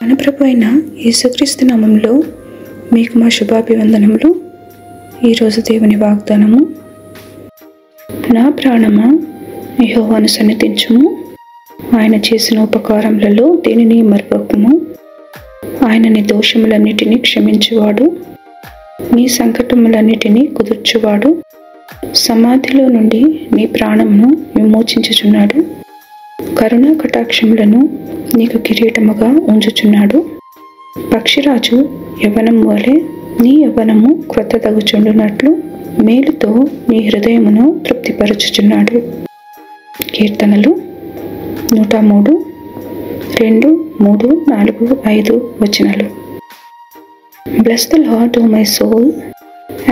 మన ప్రభు అయిన యేసుక్రీస్తు నామములో మీకు మా శుభాభివందనములు. ఈరోజు దేవుని వాగ్దానము. నా ప్రాణమా యెహోవాను సన్నిధించుము, ఆయన చేసిన ఉపకారములలో దేనిని మరువకుము. ఆయన నీ దోషములన్నిటినీ క్షమించువాడు, నీ సంకటములన్నిటినీ కుదుర్చువాడు. సమాధిలో నుండి నీ ప్రాణమును విమోచించుచున్నాడు, కరుణా కటాక్షములను నీకు కిరీటముగా ఉంచుచున్నాడు. పక్షిరాజు యవ్వనం వలె నీ యవ్వనము క్రొత్త తగుచుండునట్లు మేలుతో నీ హృదయమును తృప్తిపరచుచున్నాడు. కీర్తనలు 103, 2, 3, 4, 5 వచనాలు. Bless the Lord, O my soul,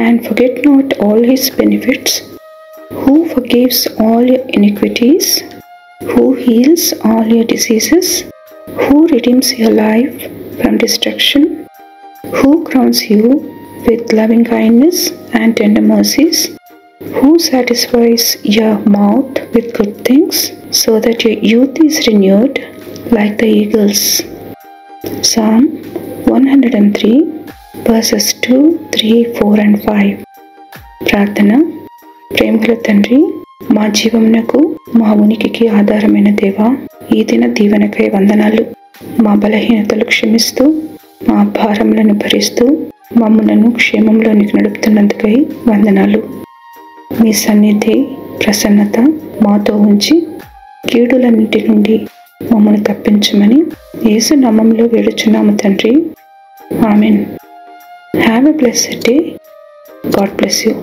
and forget not all his benefits, who forgives all your iniquities, who heals all your diseases, who redeems your life from destruction, who crowns you with loving kindness and tender mercies, who satisfies your mouth with good things, so that your youth is renewed like the eagles. Psalm 103 verses 2, 3, 4 and 5. ప్రార్థన. ప్రేమగల తండ్రి, మా జీవమునకు మా ఉనికికి ఆధారమైన దేవా, ఈ దిన దీవెనకై వందనాలు. మా బలహీనతలు క్షమిస్తూ, మా భారములను భరిస్తూ మమ్ములను క్షేమంలోనికి నడుపుతున్నందుకై వందనాలు. మీ సన్నిధి ప్రసన్నత మాతో ఉంచి కీడులన్నిటి నుండి మమ్మల్ని తప్పించమని యేసు నామములో వేడుచున్నాము తండ్రి. Amen. Have a blessed day. God bless you.